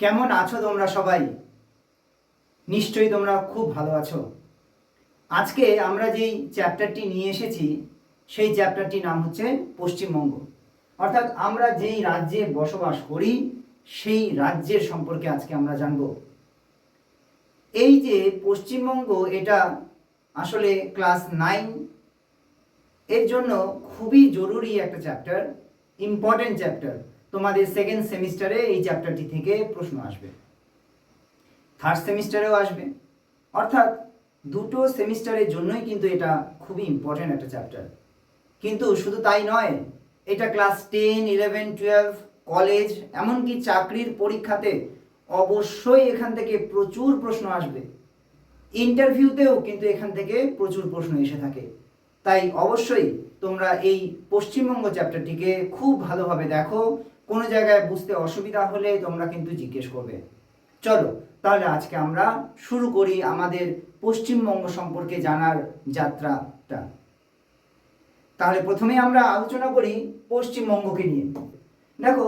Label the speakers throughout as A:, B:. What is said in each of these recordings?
A: কেমন আছো তোমরা সবাই? নিশ্চয়ই তোমরা খুব ভালো আছো। আজকে আমরা যেই চ্যাপ্টারটি নিয়ে এসেছি সেই চ্যাপ্টারটির নাম হচ্ছে পশ্চিমবঙ্গ। অর্থাৎ আমরা যেই রাজ্যে বসবাস করি সেই রাজ্যের সম্পর্কে আজকে আমরা জানব। এই যে পশ্চিমবঙ্গ, এটা আসলে ক্লাস 9 এর জন্য খুবই জরুরি একটা চ্যাপ্টার, ইম্পর্টেন্ট চ্যাপ্টার। তোমাদের সেকেন্ড সেমিস্টারে এই চ্যাপ্টারটি থেকে প্রশ্ন আসবে, থার্ড সেমিস্টারেও আসবে। অর্থাৎ দুটো সেমিস্টারের জন্যই কিন্তু এটা খুবই ইম্পর্ট্যান্ট একটা চ্যাপ্টার। কিন্তু শুধু তাই নয়, এটা ক্লাস 10, 11, 12, কলেজ, এমনকি চাকরির পরীক্ষাতে অবশ্যই এখান থেকে প্রচুর প্রশ্ন আসবে। ইন্টারভিউতেও কিন্তু এখান থেকে প্রচুর প্রশ্ন এসে থাকে। তাই অবশ্যই তোমরা এই পশ্চিমবঙ্গ চ্যাপ্টারটিকে খুব ভালোভাবে দেখো। কোনো জায়গায় বুঝতে অসুবিধা হলে তোমরা কিন্তু জিজ্ঞেস করবে। চলো তাহলে আজকে আমরা শুরু করি আমাদের পশ্চিমবঙ্গ সম্পর্কে জানার যাত্রাটা। তাহলে প্রথমে আমরা আলোচনা করি পশ্চিমবঙ্গকে নিয়ে। দেখো,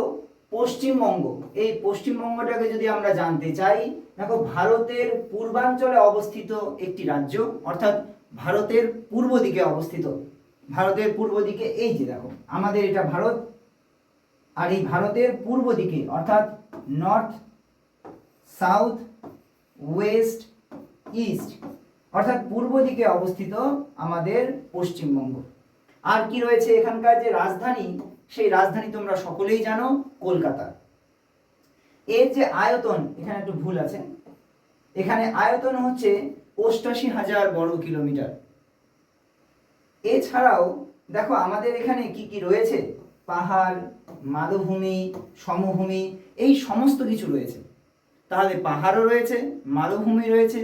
A: পশ্চিমবঙ্গ, এই পশ্চিমবঙ্গটাকে যদি আমরা জানতে চাই, দেখো ভারতের পূর্বাঞ্চলে অবস্থিত একটি রাজ্য, অর্থাৎ ভারতের পূর্ব দিকে অবস্থিত। ভারতের পূর্ব দিকে এই যে দেখো আমাদের এটা ভারত, আর এই ভারতের পূর্ব দিকে অর্থাৎ নর্থ, সাউথ, ওয়েস্ট, ইস্ট, অর্থাৎ পূর্ব দিকে অবস্থিত আমাদের পশ্চিমবঙ্গ। আর কি রয়েছে এখানকার যে রাজধানী, সেই রাজধানী তোমরা সকলেই জানো, কলকাতা। এর যে আয়তন, এখানে একটু ভুল আছে, এখানে আয়তন হচ্ছে 88,000 বর্গ কিলোমিটার। এছাড়াও দেখো আমাদের এখানে কি কি রয়েছে, পাহাড়, মালভূমি, সমভূমি, এই সমস্ত কিছু রয়েছে। তাহলে পাহাড়ও রয়েছে, মালভূমি রয়েছে,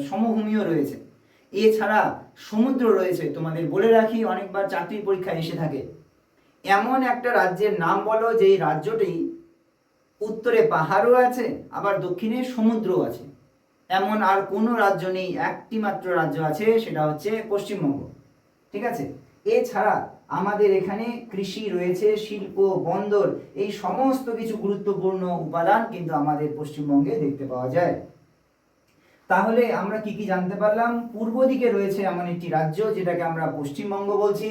A: সমভূমিও রয়েছে। এছাড়া সমুদ্র রয়েছে। তোমাদের বলে রাখি, অনেকবার চাকরির পরীক্ষায় এসে থাকে, এমন একটা রাজ্যের নাম বলো যেই রাজ্যটি উত্তরে পাহাড়ও আছে আবার দক্ষিণে সমুদ্রও আছে। এমন আর কোনো রাজ্য নেই, একটি মাত্র রাজ্য আছে, সেটা হচ্ছে পশ্চিমবঙ্গ। ঠিক আছে? এছাড়া আমাদের এখানে কৃষি রয়েছে, শিল্প, বন্দর, এই সমস্ত কিছু গুরুত্বপূর্ণ উপাদান কিন্তু আমাদের পশ্চিমবঙ্গে দেখতে পাওয়া যায়। তাহলে আমরা কি কি জানতে পারলাম? পূর্ব দিকে রয়েছে এমন একটি রাজ্য যেটাকে আমরা পশ্চিমবঙ্গ বলছি,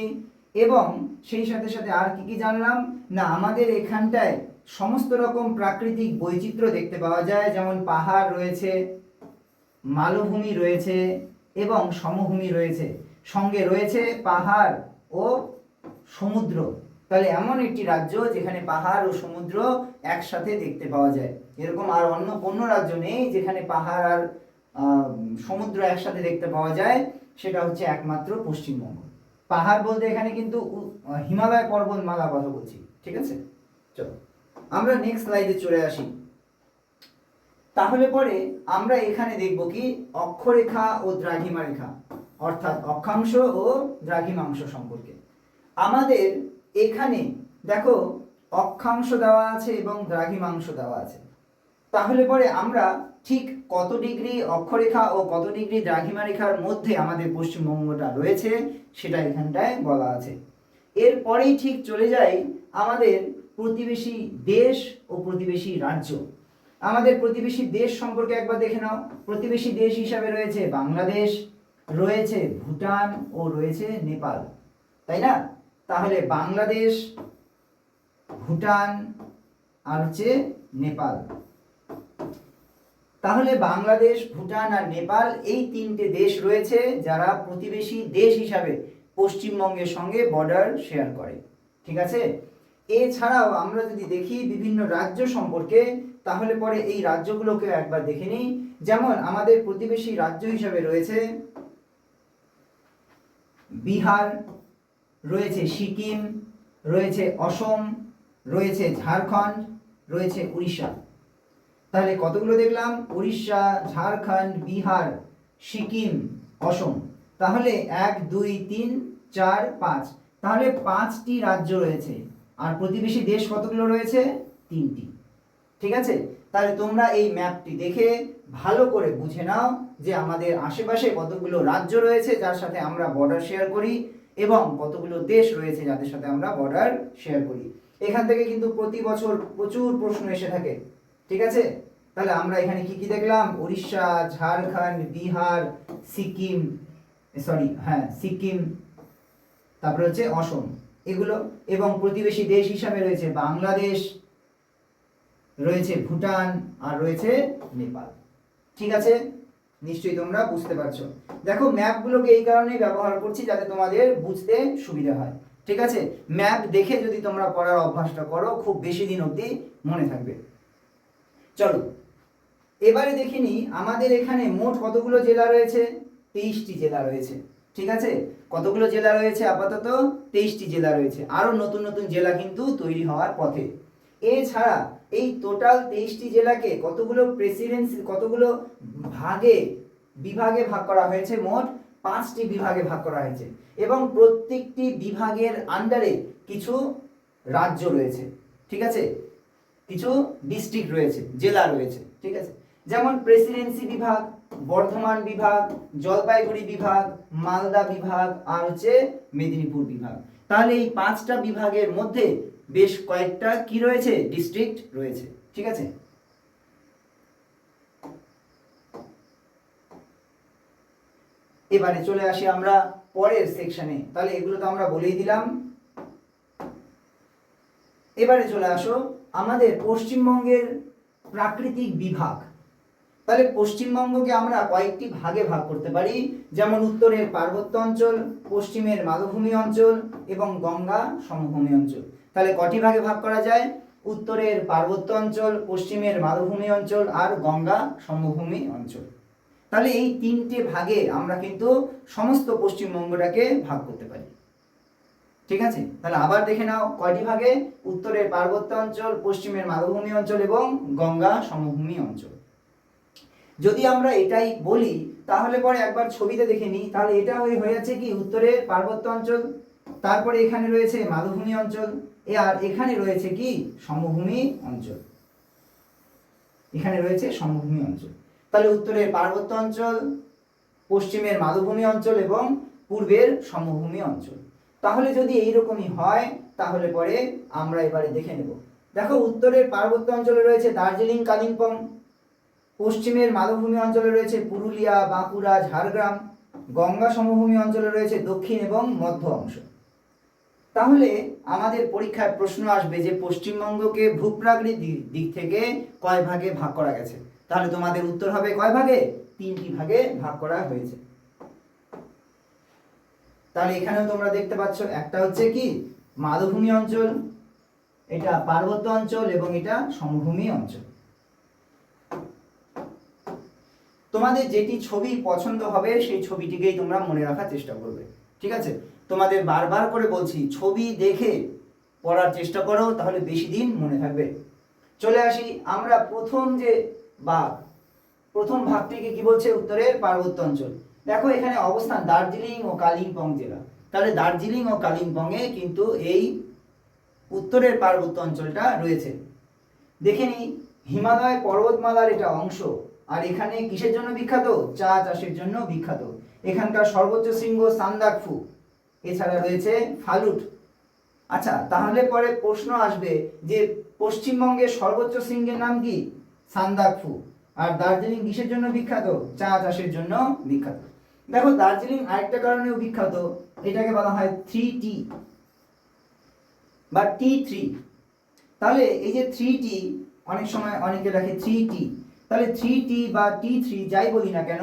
A: এবং সেই সাথে সাথে আর কি কি জানলাম না, আমাদের এখানটায় সমস্ত রকম প্রাকৃতিক বৈচিত্র্য দেখতে পাওয়া যায়, যেমন পাহাড় রয়েছে, মালভূমি রয়েছে এবং সমভূমি রয়েছে, সঙ্গে রয়েছে পাহাড় ও সমুদ্র। তাহলে এমন একটি রাজ্য যেখানে পাহাড় ও সমুদ্র একসাথে দেখতে পাওয়া যায়। এরকম আর অন্য কোনো রাজ্য নেই যেখানে পাহাড় আর সমুদ্র একসাথে দেখতে পাওয়া যায়, সেটা হচ্ছে একমাত্র পশ্চিমবঙ্গ। পাহাড় বলতে এখানে কিন্তু হিমালয় পর্বতমালা কথা বলছি। ঠিক আছে, চলো আমরা নেক্সট স্লাইডে চলে আসি। তাহলে পরে আমরা এখানে দেখব কি, অক্ষরেখা ও দ্রাঘিমা রেখা, অর্থাৎ অক্ষাংশ ও দ্রাঘিমাংশ সম্পর্কে। আমাদের এখানে দেখো অক্ষাংশ দেওয়া আছে এবং দ্রাঘিমাংশ দেওয়া আছে। তাহলে পরে আমরা ঠিক কত ডিগ্রি অক্ষরেখা ও কত ডিগ্রি দ্রাঘিমা রেখার মধ্যে আমাদের পশ্চিমবঙ্গটা রয়েছে সেটা এখানটায় বলা আছে। এরপরেই ঠিক চলে যাই আমাদের প্রতিবেশী দেশ ও প্রতিবেশী রাজ্য। আমাদের প্রতিবেশী দেশ সম্পর্কে একবার দেখে নাও। প্রতিবেশী দেশ হিসাবে রয়েছে বাংলাদেশ, রয়েছে ভুটান ও রয়েছে নেপাল, তাই না? তাহলে বাংলাদেশ, ভুটান আর হচ্ছে নেপাল। তাহলে বাংলাদেশ, ভুটান আর নেপাল, এই তিনটে দেশ রয়েছে যারা প্রতিবেশী দেশ হিসাবে পশ্চিমবঙ্গের সঙ্গে বর্ডার শেয়ার করে। ঠিক আছে? এছাড়াও আমরা যদি দেখি বিভিন্ন রাজ্য সম্পর্কে, তাহলে পরে এই রাজ্যগুলোকে একবার দেখে নিই। যেমন আমাদের প্রতিবেশী রাজ্য হিসাবে রয়েছে বিহার, রয়েছে সিকিম, রয়েছে অসম, রয়েছে ঝাড়খণ্ড, রয়েছে উড়িষ্যা। তাহলে কতগুলো দেখলাম? উড়িষ্যা, ঝাড়খণ্ড, বিহার, সিকিম, অসম। তাহলে 1, 2, 3, 4, 5, তাহলে 5টি রাজ্য রয়েছে। আর প্রতিবেশী দেশ কতগুলো রয়েছে? 3টি। ঠিক আছে? তাহলে তোমরা এই ম্যাপটি দেখে ভালো করে বুঝে নাও যে আমাদের আশেপাশে কতগুলো রাজ্য রয়েছে যার সাথে আমরা বর্ডার শেয়ার করি, এবং কতগুলো দেশ রয়েছে যাদের সাথে আমরা বর্ডার শেয়ার করি। এখান থেকে কিন্তু প্রতি বছর প্রচুর প্রশ্ন এসে থাকে। ঠিক আছে? তাহলে আমরা এখানে কি কি দেখলাম? উড়িষ্যা, ঝাড়খণ্ড, বিহার, সিকিম, সিকিম, তারপরে হচ্ছে অসম, এগুলো। এবং প্রতিবেশী দেশ হিসাবে রয়েছে বাংলাদেশ, রয়েছে ভুটান, আর রয়েছে নেপাল। ঠিক আছে? নিশ্চয়ই তোমরা বুঝতে পারছো। দেখো, ম্যাপগুলোকে এই কারণেই ব্যবহার করছি যাতে তোমাদের বুঝতে সুবিধা হয়। ঠিক আছে? ম্যাপ দেখে যদি তোমরা পড়ার অভ্যাসটা করো, খুব বেশি দিন অবধি মনে থাকবে। চলো এবারে দেখে নিই, আমাদের এখানে মোট কতগুলো জেলা রয়েছে? 23টি জেলা রয়েছে। ঠিক আছে? কতগুলো জেলা রয়েছে? আপাতত 23টি জেলা রয়েছে। আরো নতুন নতুন জেলা কিন্তু তৈরি হওয়ার পথে। এছাড়া এই টোটাল 23টি জেলাকে কতগুলো প্রেসিডেন্সি, কতগুলো বিভাগে ভাগ করা হয়েছে? মোট 5টি বিভাগে ভাগ করা হয়েছে। এবং প্রত্যেকটি বিভাগের আন্ডারে কিছু রাজ্য রয়েছে। ঠিক আছে? কিছু ডিস্ট্রিক্ট রয়েছে, জেলা রয়েছে। ঠিক আছে? যেমন প্রেসিডেন্সি বিভাগ, বর্ধমান বিভাগ, জলপাইগুড়ি বিভাগ, মালদা বিভাগ, আর হচ্ছে মেদিনীপুর বিভাগ। তাহলে এই 5টা বিভাগের মধ্যে বেশ কয়েকটা কি রয়েছে? ডিস্ট্রিক্ট রয়েছে। ঠিক আছে? এবারে চলে আসি আমরা পরের সেকশনে। তাহলে এগুলো তো আমরা বলেই দিলাম। এবারে চলে আসো আমাদের পশ্চিমবঙ্গের প্রাকৃতিক বিভাগ। তাহলে পশ্চিমবঙ্গকে আমরা কয়েকটি ভাগে ভাগ করতে পারি, যেমন উত্তরের পার্বত্য অঞ্চল, পশ্চিমের মালভূমি অঞ্চল এবং গঙ্গা সমভূমি অঞ্চল। তাহলে কটি ভাগে ভাগ করা যায়? উত্তরের পার্বত্য অঞ্চল, পশ্চিমের মালভূমি অঞ্চল আর গঙ্গা সমভূমি অঞ্চল। তাহলে এই 3টে ভাগে আমরা কিন্তু সমস্ত পশ্চিমবঙ্গটাকে ভাগ করতে পারি। ঠিক আছে? তাহলে আবার দেখে নাও, কয়টি ভাগে? উত্তরের পার্বত্য অঞ্চল, পশ্চিমের মালভূমি অঞ্চল এবং গঙ্গা সমভূমি অঞ্চল। যদি আমরা এটাই বলি তাহলে পরে একবার ছবিতে দেখে নিই। তাহলে এটা হয়ে যাচ্ছে কি? উত্তরের পার্বত্য অঞ্চল, তারপরে এখানে রয়েছে মালভূমি অঞ্চল, আর এখানে রয়েছে কি? সমভূমি অঞ্চল। এখানে রয়েছে সমভূমি অঞ্চল। তাহলে উত্তরের পার্বত্য অঞ্চল, পশ্চিমের মালভূমি অঞ্চল এবং পূর্বের সমভূমি অঞ্চল। তাহলে যদি এইরকমই হয় তাহলে পরে আমরা এবারে দেখে নেব। দেখো, উত্তরের পার্বত্য অঞ্চলে রয়েছে দার্জিলিং, কালিম্পং, পশ্চিমের মালভূমি অঞ্চলে রয়েছে পুরুলিয়া, বাঁকুড়া, ঝাড়গ্রাম, গঙ্গা সমভূমি অঞ্চলে রয়েছে দক্ষিণ এবং মধ্য অংশ। তাহলে আমাদের পরীক্ষায় প্রশ্ন আসবে যে পশ্চিমবঙ্গকে ভূপ্রাকৃতিক দিক থেকে কয় ভাগে ভাগ করা গেছে? তাহলে তোমাদের উত্তর হবে কয় ভাগে? 3টি ভাগে ভাগ করা হয়েছে। তাহলে এখানেও তোমরা দেখতে পাচ্ছ, একটা হচ্ছে কি? মালভূমি অঞ্চল, এটা পার্বত্য অঞ্চল এবং এটা সমভূমি অঞ্চল। তোমাদের যেটি ছবি পছন্দ হবে সেই ছবিটিকেই তোমরা মনে রাখার চেষ্টা করবে। ঠিক আছে? তোমাদের বারবার করে বলছি, ছবি দেখে পড়ার চেষ্টা করো, তাহলে বেশি দিন মনে থাকবে। চলে আসি আমরা প্রথম ভাগটিকে কি বলছে? উত্তরের পার্বত্য অঞ্চল। দেখো, এখানে অবস্থান দার্জিলিং ও কালিম্পং জেলা। তাহলে দার্জিলিং ও কালিম্পংয়ে কিন্তু এই উত্তরের পার্বত্য অঞ্চলটা রয়েছে। দেখে নিই, হিমালয় পর্বতমালার এটা অংশ। আর এখানে কিসের জন্য বিখ্যাত? চা চাষের জন্য বিখ্যাত। এখানকার সর্বোচ্চ শৃঙ্গ সান্দাকফু, এছাড়া রয়েছে ফালুট। আচ্ছা, তাহলে পরে প্রশ্ন আসবে যে পশ্চিমবঙ্গের সর্বোচ্চ শৃঙ্গের নাম কি? সান্দাকফু। আর দার্জিলিং কিসের জন্য বিখ্যাত? চা চাষের জন্য বিখ্যাত। দেখো, দার্জিলিং আরেকটা কারণেও বিখ্যাত, এটাকে বলা হয় 3T বা T3। তাহলে এই যে 3T, অনেক সময় অনেকে লেখে 3T। তাহলে 3T বা T3 যাই বলি না কেন,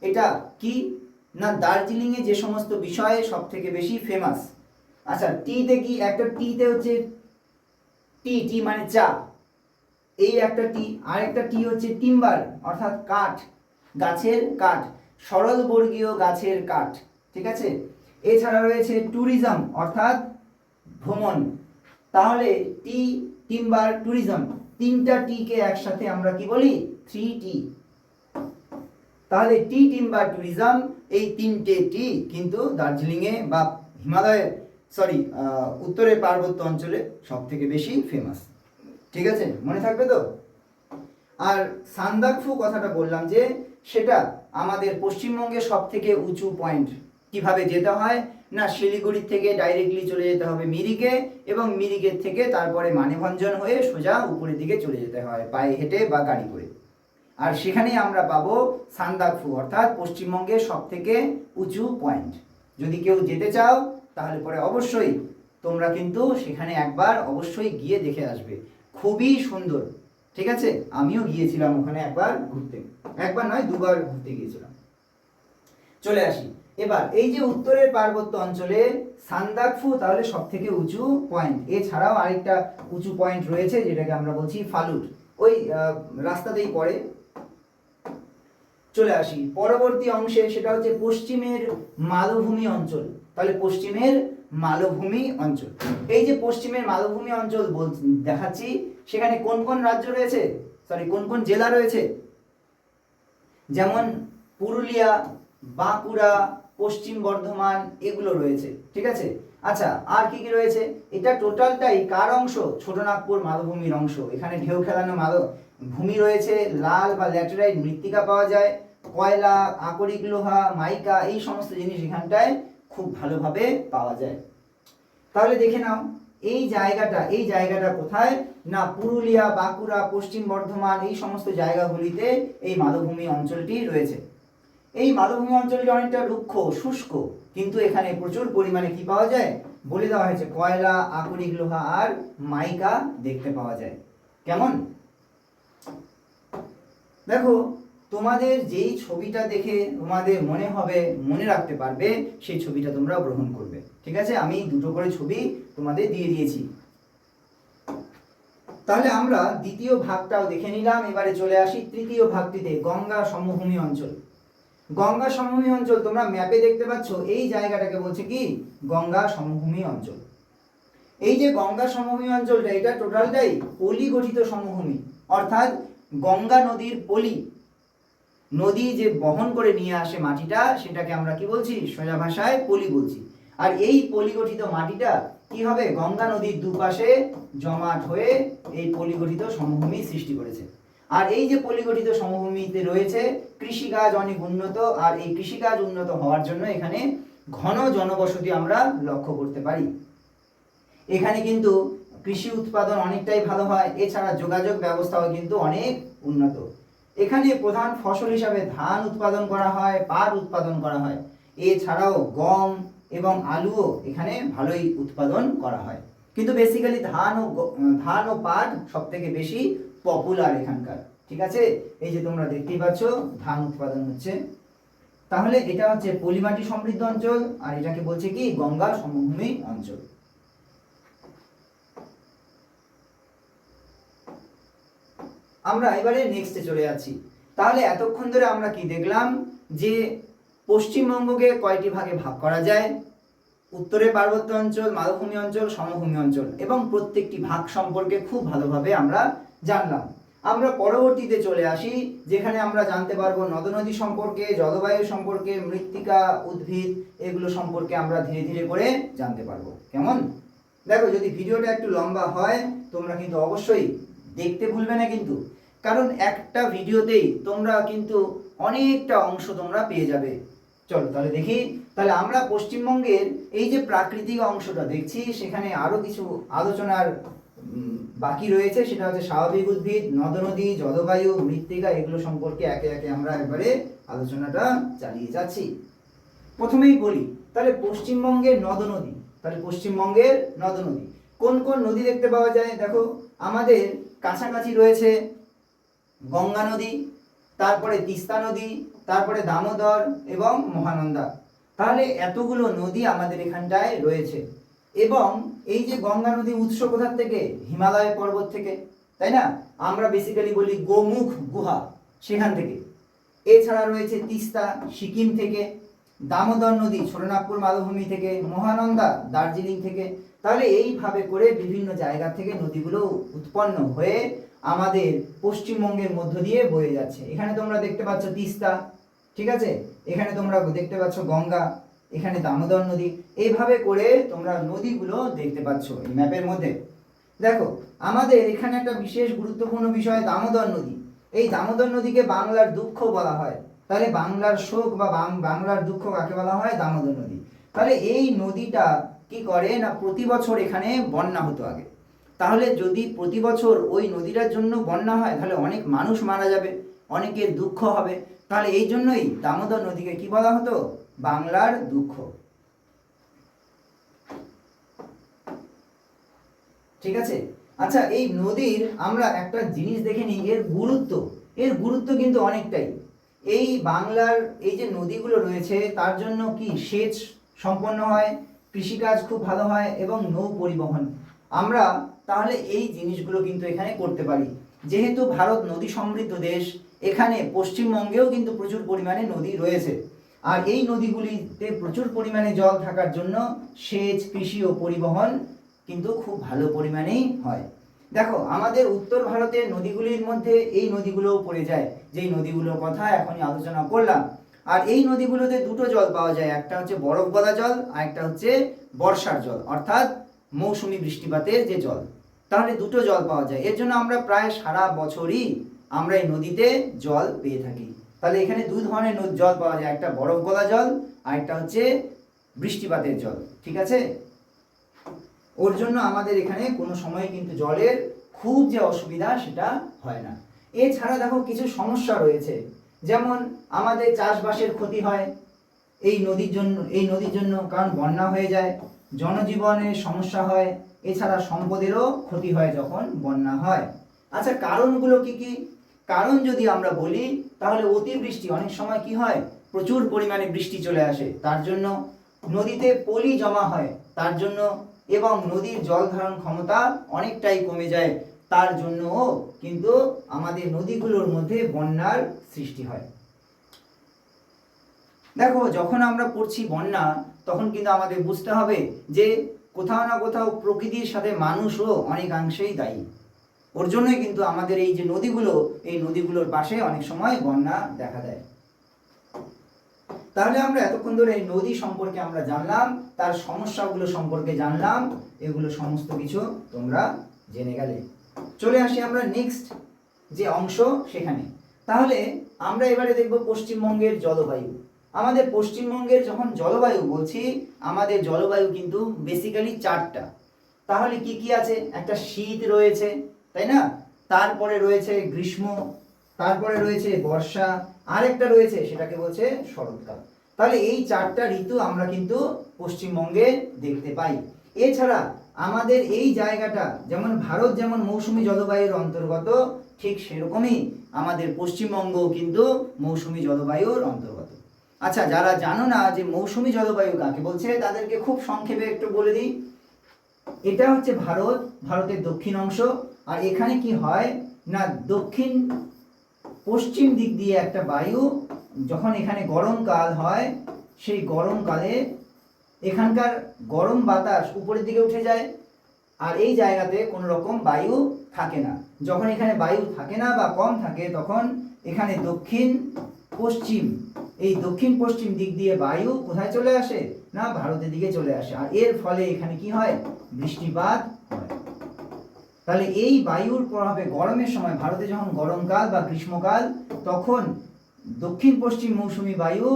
A: এটা কি না? দার্জিলিং এ যে সমস্ত বিষয়ে সব থেকে বেশি ফেমাস। আচ্ছা, টিতে কি? একটা টিতে হচ্ছে টি মানে চা, এই একটা টি। আর একটা টি হচ্ছে টিম্বার, অর্থাৎ কাঠ, গাছের কাঠ, সরল বর্গীয় গাছের কাঠ। ঠিক আছে? এছাড়া রয়েছে ট্যুরিজম, অর্থাৎ ভ্রমণ। তাহলে টি, টিম্বার, ট্যুরিজম, 3টা টিকে একসাথে আমরা কি বলি? 3T। তাহলে টি, টিম্বার, ট্যুরিজম, এই 3টে টি কিন্তু দার্জিলিংয়ে বা উত্তরের পার্বত্য অঞ্চলে সব থেকে বেশি ফেমাস। ঠিক আছে? মনে থাকবে তো? আর সান্দাকফু কথাটা বললাম যে সেটা আমাদের পশ্চিমবঙ্গের সব থেকে উঁচু পয়েন্ট। কিভাবে যেতে হয় না, শিলিগুড়ি থেকে ডাইরেক্টলি চলে যেতে হবে মিরিকে, এবং মিরিকের থেকে তারপরে মানেভঞ্জন হয়ে সোজা উপরের দিকে চলে যেতে হয় পায়ে হেঁটে বা গাড়ি করে। আর সেখানেই আমরা পাবো সান্দাকফু, অর্থাৎ পশ্চিমবঙ্গের সব থেকে উঁচু পয়েন্ট। যদি কেউ যেতে চাও তাহলে পরে অবশ্যই তোমরা কিন্তু সেখানে একবার অবশ্যই গিয়ে দেখে আসবে, খুবই সুন্দর। ঠিক আছে, আমিও গিয়েছিলাম ওখানে একবার ঘুরতে, একবার নয় দুবার ঘুরতে গিয়েছিলাম। চলে আসি এবার এই যে উত্তরের পার্বত্য অঞ্চলে সান্দাকফু তাহলে সব থেকে উঁচু পয়েন্ট। এছাড়াও আরেকটা উঁচু পয়েন্ট রয়েছে যেটাকে আমরা বলছি ফালুট, ওই রাস্তাতেই পড়ে। চলে আসি পরবর্তী অংশে, সেটা হচ্ছে পশ্চিমের মালভূমি অঞ্চল। তাহলে পশ্চিমের মালভূমি অঞ্চল, এই যে পশ্চিমের মালভূমি অঞ্চল দেখাচ্ছি, সেখানে কোন কোন রাজ্য রয়েছে, কোন কোন জেলা রয়েছে, যেমন পুরুলিয়া, বাঁকুড়া, পশ্চিম বর্ধমান, এগুলো রয়েছে। ঠিক আছে, আচ্ছা আর কি কি রয়েছে, এটা টোটালটাই কার অংশ, ছোটনাগপুর মালভূমির অংশ। এখানে ঢেউ খেলানো ভূমি রয়েছে, লাল বা ল্যাটেরাইট মৃত্তিকা পাওয়া যায়, কয়লা, আকরিক লোহা, মাইকা, এই সমস্ত জিনিস এখানটায় খুব ভালোভাবে পাওয়া যায়। তাহলে দেখে নাও এই জায়গাটা কোথায় না, পুরুলিয়া, বাঁকুড়া, পশ্চিম বর্ধমান, এই সমস্ত জায়গাগুলিতে এই মালভূমি অঞ্চলটি রয়েছে। এই মালভূমি অঞ্চলটি অনেকটা রুক্ষ শুষ্ক, কিন্তু এখানে প্রচুর পরিমাণে কি পাওয়া যায় বলে দেওয়া হয়েছে, কয়লা, আকরিক লোহা আর মাইকা দেখতে পাওয়া যায়। কেমন, দেখো তোমাদের যেই ছবিটা দেখে তোমাদের মনে হবে, মনে রাখতে পারবে, সেই ছবিটা তোমরা গ্রহণ করবে। ঠিক আছে, আমি দুটো করে ছবি তোমাদের দিয়ে দিয়েছি। তাহলে আমরা দ্বিতীয় ভাগটাও দেখে নিলাম। এবারে চলে আসি তৃতীয় ভাগটিতে, গঙ্গা সমভূমি অঞ্চল। গঙ্গা সমভূমি অঞ্চল তোমরা ম্যাপে দেখতে পাচ্ছ, এই জায়গাটাকে বলছে কি গঙ্গা সমভূমি অঞ্চল। এই যে গঙ্গা সমভূমি অঞ্চলটা, এটা টোটালটাই পলি গঠিত সমভূমি, অর্থাৎ গঙ্গা নদীর পলি, নদী যে বহন করে নিয়ে আসে মাটিটা, সেটাকে আমরা কি বলছি, সোজা ভাষায় পলি বলছি। আর এই পলি গঠিত মাটিটা কি হবে, গঙ্গা নদীর দুপাশে জমাট হয়ে এই পলি গঠিত সমভূমি সৃষ্টি করেছে। আর এই যে পলিগঠিত সমভূমিতে রয়েছে কৃষিকাজ অনেক উন্নত, আর এই কৃষিকাজ উন্নত হওয়ার জন্য এখানে ঘন জনবসতি আমরা লক্ষ্য করতে পারি। এখানে কিন্তু কৃষি উৎপাদন অনেকটাই ভালো হয়, এছাড়া যোগাযোগ ব্যবস্থাও কিন্তু অনেক উন্নত। এখানে প্রধান ফসল হিসাবে ধান উৎপাদন করা হয়, পাট উৎপাদন করা হয়, এছাড়াও গম এবং আলুও এখানে ভালোই উৎপাদন করা হয়। কিন্তু বেসিক্যালি ধান ও পাট সব থেকে বেশি পপুলার এখানকার। ঠিক আছে, এই যে তোমরা দেখতেই পাচ্ছ ধান উৎপাদন হচ্ছে। তাহলে এটা হচ্ছে পলিমাটি সমৃদ্ধ অঞ্চল, আর এটাকে বলছে কি গঙ্গা সমভূমি অঞ্চল। আমরা এবারে নেক্সটে চলে যাচ্ছি। তাহলে এতক্ষণ ধরে আমরা কি দেখলাম, যে পশ্চিমবঙ্গকে কয়টি ভাগে ভাগ করা যায়, উত্তরে পার্বত্য অঞ্চল, মালভূমি অঞ্চল, সমভূমি অঞ্চল, এবং প্রত্যেকটি ভাগ সম্পর্কে খুব ভালোভাবে আমরা জানলাম। আমরা পরবর্তীতে চলে আসি, যেখানে আমরা জানতে পারবো নদ নদী সম্পর্কে, জলবায়ু সম্পর্কে, মৃত্তিকা, উদ্ভিদ, এগুলো সম্পর্কে আমরা ধীরে ধীরে করে জানতে পারবো। কেমন, দেখো যদি ভিডিওটা একটু লম্বা হয় তোমরা কিন্তু অবশ্যই দেখতে ভুলবে না, কিন্তু কারণ একটা ভিডিওতেই তোমরা কিন্তু অনেকটা অংশ তোমরা পেয়ে যাবে। চলো তাহলে দেখি। তাহলে আমরা পশ্চিমবঙ্গের এই যে প্রাকৃতিক অংশটা দেখছি, সেখানে আরো কিছু আলোচনার বাকি রয়েছে, সেটা হচ্ছে স্বাভাবিক উদ্ভিদ, নদ নদী, জলবায়ু, মৃত্তিকা, এগুলো সম্পর্কে একে একে আমরা এবারে আলোচনাটা চালিয়ে যাচ্ছি। প্রথমেই বলি তাহলে পশ্চিমবঙ্গের নদ নদী। তাহলে পশ্চিমবঙ্গের নদ নদী, কোন কোন নদী দেখতে পাওয়া যায়, দেখো আমাদের কাছাকাছি রয়েছে গঙ্গা নদী, তারপরে তিস্তা নদী, তারপরে দামোদর এবং মহানন্দা। তাহলে এতগুলো নদী আমাদের এখানটায় রয়েছে। এবং এই যে গঙ্গা নদী উৎস কোথা থেকে, হিমালয় পর্বত থেকে, তাই না, আমরা বেসিক্যালি বলি গোমুখ গুহা, সেখান থেকে। এছাড়া রয়েছে তিস্তা সিকিম থেকে, দামোদর নদী ছোটনাগপুর মালভূমি থেকে, মহানন্দা দার্জিলিং থেকে। তাহলে এইভাবে করে বিভিন্ন জায়গা থেকে নদীগুলো উৎপন্ন হয়ে আমাদের পশ্চিমবঙ্গের মধ্য দিয়ে বয়ে যাচ্ছে। এখানে তোমরা দেখতে পাচ্ছ তিস্তা, ঠিক আছে, এখানে তোমরা দেখতে পাচ্ছ গঙ্গা, এখানে দামোদর নদী। এইভাবে করে তোমরা নদীগুলো দেখতে পাচ্ছ এই ম্যাপের মধ্যে। দেখো আমাদের এখানে একটা বিশেষ গুরুত্বপূর্ণ বিষয় দামোদর নদী। এই দামোদর নদীকে বাংলার দুঃখ বলা হয়। তাহলে বাংলার শোক বা বাংলার দুঃখ কাকে বলা হয়? দামোদর নদী। তাহলে এই নদীটা কি করে না, প্রতি বছর এখানে বন্যা হতো আগে। তাহলে যদি প্রতি বছর ওই নদীটার জন্য বন্যা হয় তাহলে অনেক মানুষ মারা যাবে, অনেকের দুঃখ হবে। তাহলে এই জন্যই দামোদর নদীকে কি বলা হতো? বাংলার দুঃখ। ঠিক আছে। আচ্ছা, এই নদীর আমরা একটা জিনিস দেখে নিই, এর গুরুত্ব কিন্তু অনেকটাই। এই বাংলার এই যে নদীগুলো রয়েছে তার জন্য কি সেচ সম্পন্ন হয়, কৃষিকাজ খুব ভালো হয় এবং নৌ পরিবহন। আমরা তাহলে এই জিনিসগুলো কিন্তু এখানে করতে পারি। যেহেতু ভারত নদী সমৃদ্ধ দেশ, এখানে পশ্চিমবঙ্গেও কিন্তু প্রচুর পরিমাণে নদী রয়েছে। আর এই নদীগুলিতে প্রচুর পরিমাণে জল থাকার জন্য সেচ, কৃষি ও পরিবহন কিন্তু খুব ভালো পরিমাণেই হয়। দেখো, আমাদের উত্তর ভারতের নদীগুলির মধ্যে এই নদীগুলোও পড়ে যায়, যেই নদীগুলোর কথা এখনই আলোচনা করলাম। আর এই নদীগুলোতে দুটো জল পাওয়া যায়, একটা হচ্ছে বরফ গলা জল আর একটা হচ্ছে বর্ষার জল, অর্থাৎ মৌসুমী বৃষ্টিপাতের যে জল। তাহলে দুটো জল পাওয়া যায়, এর জন্য আমরা প্রায় সারা বছরই আমরা এই নদীতে জল পেয়ে থাকি। তাহলে এখানে দুই ধরনের জল পাওয়া যায়, একটা বরফ গলা জল আর একটা হচ্ছে বৃষ্টিপাতের জল। ঠিক আছে। ওর জন্য আমাদের এখানে কোনো সময় কিন্তু জলের খুব যে অসুবিধা সেটা হয় না। এছাড়া দেখো কিছু সমস্যা রয়েছে, যেমন আমাদের চাষবাসের ক্ষতি হয় এই নদীর জন্য, কারণ বন্যা হয়ে যায়, জনজীবনের সমস্যা হয়, এছাড়া সম্পদেরও ক্ষতি হয় যখন বন্যা হয়। আচ্ছা, কারণগুলো কি কি? কারণ যদি আমরা বলি তাহলে অতিবৃষ্টি, অনেক সময় কি হয়, প্রচুর পরিমাণে বৃষ্টি চলে আসে, তার জন্য নদীতে পলি জমা হয়, তার জন্য, এবং নদীর জল ধারণ ক্ষমতা অনেকটাই কমে যায়, তার জন্যও কিন্তু আমাদের নদীগুলোর মধ্যে বন্যার সৃষ্টি হয়। দেখো, যখন আমরা পড়ছি বন্যা, তখন কিন্তু আমাদের বুঝতে হবে যে কোথাও না কোথাও প্রকৃতির সাথে মানুষও অনেকাংশেই দায়ী। ওর জন্যই কিন্তু আমাদের এই যে নদীগুলো, এই নদীগুলোর পাশে অনেক সময় বন্যা দেখা দেয়। তাহলে আমরা এতক্ষণ ধরে এই নদী সম্পর্কে আমরা জানলাম, তার সমস্যাগুলো সম্পর্কে জানলাম, এগুলো সমস্ত কিছু তোমরা জেনে গেলে। চলে আসি আমরা নেক্সট যে অংশ সেখানে। তাহলে আমরা এবারে দেখব পশ্চিমবঙ্গের জলবায়ু। আমাদের পশ্চিমবঙ্গের যখন জলবায়ু বলছি, আমাদের জলবায়ু কিন্তু বেসিক্যালি চারটা। তাহলে কি কি আছে? একটা শীত রয়েছে, তাই না? তারপরে রয়েছে গ্রীষ্ম, তারপরে রয়েছে বর্ষা, আরেকটা রয়েছে সেটাকে বলছে শরৎকাল। তাহলে এই চারটা ঋতু আমরা কিন্তু পশ্চিমবঙ্গে দেখতে পাই। এছাড়া আমাদের এই জায়গাটা, যেমন ভারত যেমন মৌসুমী জলবায়ুর অন্তর্গত, ঠিক সেরকমই আমাদের পশ্চিমবঙ্গ কিন্তু মৌসুমী জলবায়ুর অন্তর্গত। আচ্ছা, যারা জানো না যে মৌসুমী জলবায়ু কাকে বলছে, তাদেরকে খুব সংক্ষেপে একটু বলে দিই। এটা হচ্ছে ভারতের দক্ষিণ অংশ। আর এখানে কি হয় না, দক্ষিণ পশ্চিম দিক দিয়ে একটা বায়ু, যখন এখানে গরমকাল হয়, সেই গরমকালে এখানকার গরম বাতাস উপরের দিকে উঠে যায়, আর এই জায়গাতে কোনো রকম বায়ু থাকে না। যখন এখানে বায়ু থাকে না বা কম থাকে, তখন এখানে দক্ষিণ পশ্চিম দিক দিয়ে বায়ু কোথায় চলে আসে না, ভারতের দিকে চলে আসে, আর এর ফলে এখানে কি হয়, বৃষ্টিপাত হয়। তাহলে এই বায়ুর প্রভাবে গরমের সময়, ভারতে যখন গরমকাল বা গ্রীষ্মকাল, তখন দক্ষিণ পশ্চিম মৌসুমী বায়ু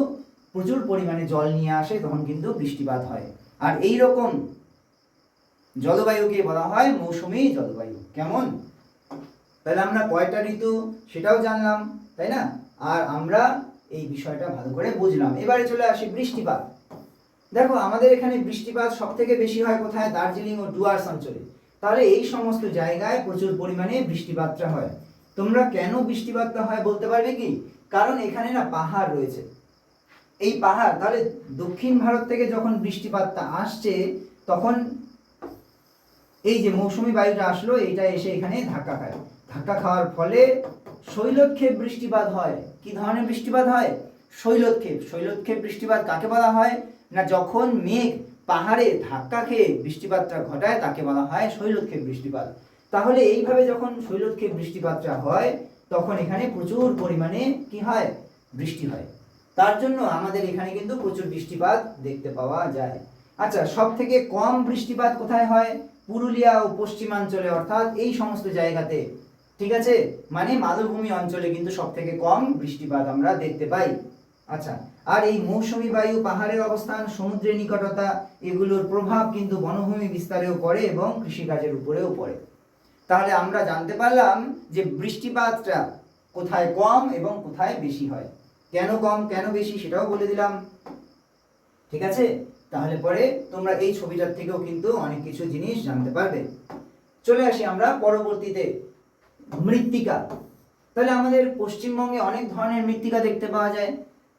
A: প্রচুর পরিমাণে জল নিয়ে আসে, তখন কিন্তু বৃষ্টিপাত হয়। আর এই রকম জলবায়ুকে বলা হয় মৌসুমী জলবায়ু। কেমন? তাহলে আমরা কয়টা ঋতু সেটাও জানলাম, তাই না? আর আমরা এই বিষয়টা ভালো করে বুঝলাম। এবারে চলে আসি বৃষ্টিপাত। দেখো, আমাদের এখানে বৃষ্টিপাত সব থেকে বেশি হয় কোথায়? দার্জিলিং ও ডুয়ার্স অঞ্চলে। তাহলে এই সমস্ত জায়গায় প্রচুর পরিমাণে বৃষ্টিপাতটা হয়। তোমরা কেন বৃষ্টিপাতটা হয় বলতে পারবে কি? কারণ এখানে না পাহাড় রয়েছে। এই পাহাড়, তাহলে দক্ষিণ ভারত থেকে যখন বৃষ্টিপাতটা আসছে, তখন এই যে মৌসুমী বায়ুটা আসলো, এইটা এসে এখানে ধাক্কা খাওয়ার ফলে শৈলক্ষেপ বৃষ্টিপাত হয়। কি ধরনের বৃষ্টিপাত হয়? শৈলক্ষেপ বৃষ্টিপাত কাকে বলা হয় না, যখন মেঘ পাহাড়ে ধাক্কা খেয়ে বৃষ্টিপাতটা ঘটায় তাকে বলা হয় শৈলক্ষেপ বৃষ্টিপাত। তাহলে এইভাবে যখন শৈলক্ষেপ বৃষ্টিপাতটা হয়, তখন এখানে প্রচুর পরিমাণে কি হয়, বৃষ্টি হয়। তার জন্য আমাদের এখানে কিন্তু প্রচুর বৃষ্টিপাত দেখতে পাওয়া যায়। আচ্ছা, সব থেকে কম বৃষ্টিপাত কোথায় হয়? পুরুলিয়া ও পশ্চিমাঞ্চলে, অর্থাৎ এই সমস্ত জায়গাতে। ঠিক আছে, মানে মালভূমি অঞ্চলে কিন্তু সব থেকে কম বৃষ্টিপাত আমরা দেখতে পাই। আচ্ছা, আর এই মৌসুমী বায়ু, পাহাড়ের অবস্থান, সমুদ্রের নিকটতা, এগুলোর প্রভাব কিন্তু বনভূমি বিস্তারেও পড়ে এবং কৃষিকাজের উপরেও পড়ে। তাহলে আমরা জানতে পারলাম যে বৃষ্টিপাতটা কোথায় কম এবং কোথায় বেশি হয়, কেন কম কেন বেশি সেটাও বলে দিলাম। ঠিক আছে, তাহলে পরে তোমরা এই ছবিটার থেকেও কিন্তু অনেক কিছু জিনিস জানতে পারবে। চলে আসি আমরা পরবর্তীতে, মৃত্তিকা। তাহলে আমাদের পশ্চিমবঙ্গে অনেক ধরনের মৃত্তিকা দেখতে পাওয়া যায়।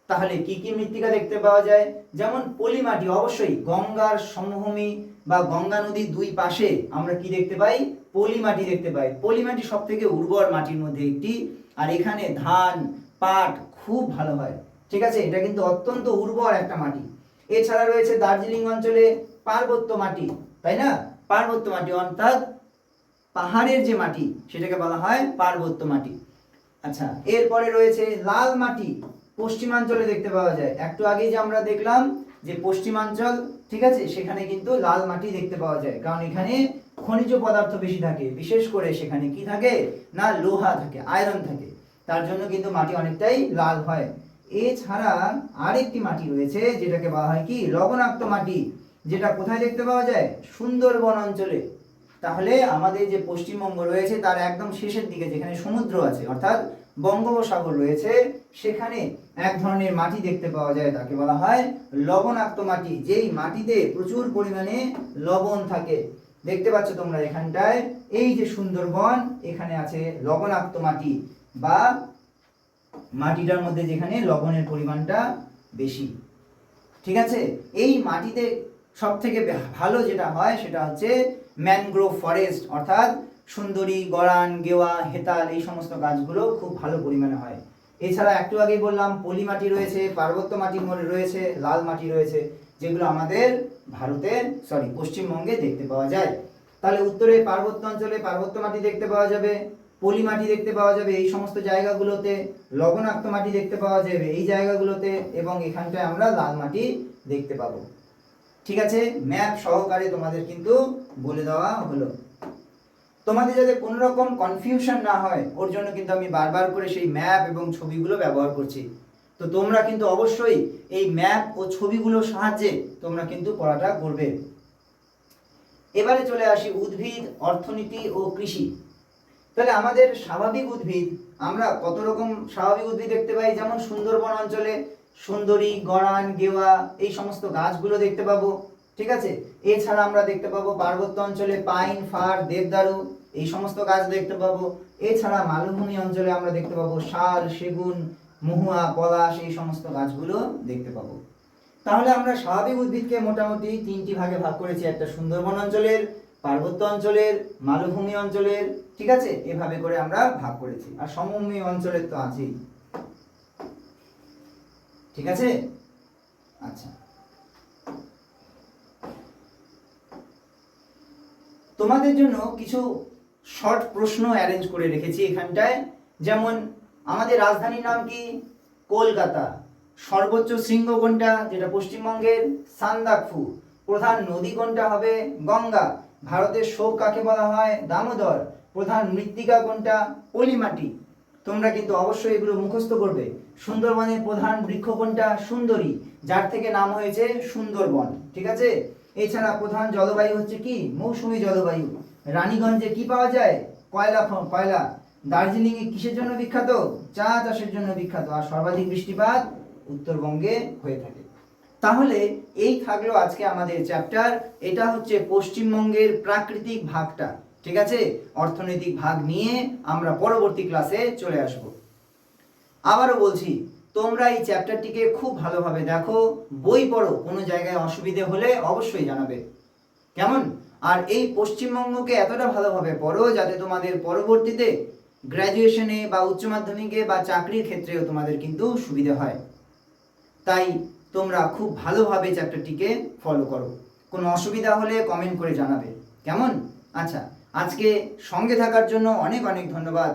A: তাহলে কি কি মৃত্তিকা দেখতে পাওয়া যায়? যেমন পলিমাটি, অবশ্যই গঙ্গার সমভূমি বা গঙ্গা নদীর দুই পাশে আমরা কি দেখতে পাই? পলিমাটি দেখতে পাই। পলিমাটি সব থেকে উর্বর মাটির মধ্যে একটি, আর এখানে ধান, পাট খুব ভালো হয়। ঠিক আছে, এটা কিন্তু অত্যন্ত উর্বর একটা মাটি। এছাড়া রয়েছে দার্জিলিং অঞ্চলে পার্বত্য মাটি, তাই না? পার্বত্য মাটি অর্থাৎ পাহাড়ের যে মাটি সেটাকে বলা হয় পার্বত্য মাটি। আচ্ছা, এরপরে রয়েছে লাল মাটি, পশ্চিমাঞ্চলে দেখতে পাওয়া যায়। একটু আগেই যে আমরা দেখলাম যে পশ্চিমাঞ্চল, ঠিক আছে, সেখানে কিন্তু লাল মাটি দেখতে পাওয়া যায়, কারণ এখানে খনিজ পদার্থ বেশি থাকে, বিশেষ করে সেখানে কি থাকে না, লোহা থাকে, আয়রন থাকে, তার জন্য কিন্তু মাটি অনেকটাই লাল হয়। এছাড়া আরেকটি মাটি রয়েছে যেটাকে বলা হয় কি, লবণাক্ত মাটি, যেটা কোথায় দেখতে পাওয়া যায়? সুন্দরবন অঞ্চলে। তাহলে আমাদের যে পশ্চিমবঙ্গ রয়েছে তার একদম শেষের দিকে যেখানে সমুদ্র আছে অর্থাৎ বঙ্গোপসাগর রয়েছে, সেখানে এক ধরনের মাটি দেখতে পাওয়া যায়, তাকে বলা হয় লবণাক্ত মাটি, যেই মাটিতে প্রচুর পরিমাণে লবণ থাকে। দেখতে পাচ্ছ তোমরা এখানটায়, এই যে সুন্দরবন, এখানে আছে লবণাক্ত মাটি, বা মাটিটার মধ্যে যেখানে লবণের পরিমাণটা বেশি। ঠিক আছে, এই মাটিতে সব থেকে ভালো যেটা হয় সেটা হচ্ছে ম্যানগ্রোভ ফরেস্ট, অর্থাৎ সুন্দরী, গড়ান, গেওয়া, হেতাল, এই সমস্ত গাছগুলো খুব ভালো পরিমাণে হয়। এছাড়া একটু আগেই বললাম পলি মাটি রয়েছে, পার্বত্য মাটি রয়েছে, লাল মাটি রয়েছে, যেগুলো আমাদের পশ্চিমবঙ্গে দেখতে পাওয়া যায়। তাহলে উত্তরে পার্বত্য অঞ্চলে পার্বত্য মাটি দেখতে পাওয়া যাবে, পলি মাটি দেখতে পাওয়া যাবে এই সমস্ত জায়গাগুলোতে, লবণাক্ত মাটি দেখতে পাওয়া যাবে এই জায়গাগুলোতে, এবং এখানটায় আমরা লাল মাটি দেখতে পাবো। ঠিক আছে, ম্যাপ সহকারে তোমাদের কিন্তু বলে দেওয়া হলো। তোমাদের যাতে কোনো রকম কনফিউশন না হয় ওর জন্য কিন্তু আমি বারবার করে সেই ম্যাপ এবং ছবিগুলো ব্যবহার করছি। তো তোমরা কিন্তু অবশ্যই এই ম্যাপ ও ছবিগুলোর সাহায্যে তোমরা কিন্তু পড়াটা করবে। এবারে চলে আসি উদ্ভিদ, অর্থনীতি ও কৃষি। তাহলে আমাদের স্বাভাবিক উদ্ভিদ, আমরা কত রকম স্বাভাবিক উদ্ভিদ দেখতে পাই? যেমন সুন্দরবন অঞ্চলে সুন্দরী, গড়ান, গেওয়া, এই সমস্ত গাছগুলো দেখতে পাবো। ঠিক আছে, এছাড়া আমরা দেখতে পাবো পার্বত্য অঞ্চলে পাইন, ফার, দেবদারু, এই সমস্ত গাছ দেখতে পাবো। এছাড়া মালভূমি অঞ্চলে আমরা দেখতে পাবো শাল, সেগুন, মহুয়া, পলাশ, এই সমস্ত গাছগুলো দেখতে পাবো। তাহলে আমরা স্বাভাবিক উদ্ভিদকে মোটামুটি তিনটি ভাগে ভাগ করেছি, একটা সুন্দরবন অঞ্চলের, পার্বত্য অঞ্চলের, মালভূমি অঞ্চলের। ঠিক আছে, এভাবে করে আমরা ভাগ করেছি, আর সমভূমি অঞ্চলের তো আছেই। ঠিক আছে, আচ্ছা, তোমাদের জন্য কিছু শর্ট প্রশ্ন অ্যারেঞ্জ করে রেখেছি এখানটায়। যেমন আমাদের রাজধানীর নাম কি? কলকাতা। সর্বোচ্চ শৃঙ্গ কোনটা? যেটা পশ্চিমবঙ্গের, সান্দাকফু। প্রধান নদী কোনটা হবে? গঙ্গা। ভারতের শোক কাকে বলা হয়? দামোদর। প্রধান মৃত্তিকা কোনটা? পলিমাটি। তোমরা কিন্তু অবশ্যই এগুলো মুখস্থ করবে। সুন্দরবনের প্রধান বৃক্ষ কোনটা? সুন্দরী, যার থেকে নাম হয়েছে সুন্দরবন। ঠিক আছে, এছাড়া প্রধান জলবায়ু হচ্ছে কি? মৌসুমী জলবায়ু। রানীগঞ্জে কি পাওয়া যায়? কয়লা। দার্জিলিং এ কিসের জন্য বিখ্যাত? চা চাষের জন্য বিখ্যাত। আর সর্বাধিক বৃষ্টিপাত উত্তরবঙ্গে হয়ে থাকে। তাহলে এই থাকলো আজকে আমাদের চ্যাপ্টার। এটা হচ্ছে পশ্চিমবঙ্গের প্রাকৃতিক ভাগটা। ঠিক আছে, অর্থনৈতিক ভাগ নিয়ে আমরা পরবর্তী ক্লাসে চলে আসব। আবারও বলছি, তোমরা এই চ্যাপ্টারটিকে খুব ভালোভাবে দেখো, বই পড়ো, কোনো জায়গায় অসুবিধে হলে অবশ্যই জানাবে, কেমন? আর এই পশ্চিমবঙ্গকে এতটা ভালোভাবে পড়ো যাতে তোমাদের পরবর্তীতে গ্র্যাজুয়েশনে বা উচ্চ মাধ্যমিকে বা চাকরির ক্ষেত্রেও তোমাদের কিন্তু সুবিধা হয়। তাই তোমরা খুব ভালোভাবে চ্যাপ্টারটিকে ফলো করো। কোনো অসুবিধা হলে কমেন্ট করে জানাবে, কেমন? আচ্ছা, আজকে সঙ্গে থাকার জন্য অনেক অনেক ধন্যবাদ।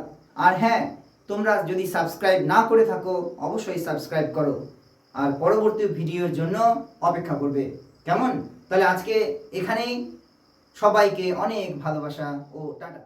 A: আর হ্যাঁ, তোমরা যদি সাবস্ক্রাইব না করে থাকো অবশ্যই সাবস্ক্রাইব করো, আর পরবর্তী ভিডিওর জন্য অপেক্ষা করবে, কেমন? তাহলে আজকে এখানেই, সবাইকে অনেক ভালোবাসা ও টাটা।